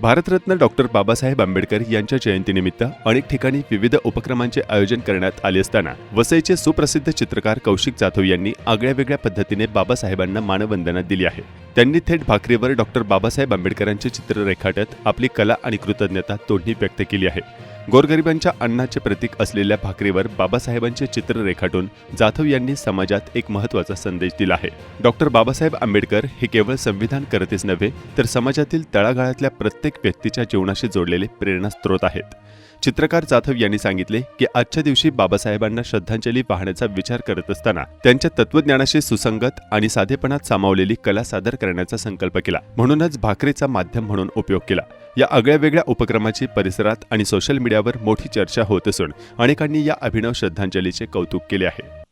Bharat Ratna doctor Babasaheb Ambedkar यांच्या जयंतीनिमित्त अनेक ठिकाणी विविध उपक्रमांचे आयोजन करण्यात आले असताना वसईचे सुप्रसिद्ध चित्रकार कौशिक जाधव यांनी आगळ्यावेगळ्या पद्धतीने बाबासाहेबांना मानवंदना दिली आहे। त्यांनी थेट भाकरीवर डॉक्टर बाबासाहेब आंबेडकरांचे चित्र रेखाटत आपली कला आणि कृतज्ञता दोन्ही व्यक्त केली आहे। गोरगरिबांच्या अन्नाचे प्रतीक असलेल्या भाकरीवर बाबासाहेबांचे चित्र रेखाटून जाधव यांनी समाजात एक महत्त्वाचा संदेश दिला आहे। डॉक्टर बाबासाहेब आंबेडकर हे केवळ संविधान करतेच नव्हे तर समाजातील तळागाळातल्या प्रत्येक व्यक्तीच्या जीवनाशी जोडलेले प्रेरणास्त्रोत आहेत। चित्रकार जाधव यांनी सांगितले की आजच्या दिवशी बाबासाहेबांना श्रद्धांजली वाहण्याचा विचार करत असताना त्यांच्या तत्त्वज्ञानाशी सुसंगत आणि साधेपणात सामावलेली कला सादर करण्याचा संकल्प केला, म्हणूनच भाकरीचा माध्यम म्हणून उपयोग केला। या आगळ्यावेगळ्या उपक्रमाची परिसरात आणि सोशल मीडियावर मोठी चर्चा होत असून अनेकांनी या अभिनव श्रद्धांजलीचे कौतुक केले आहे।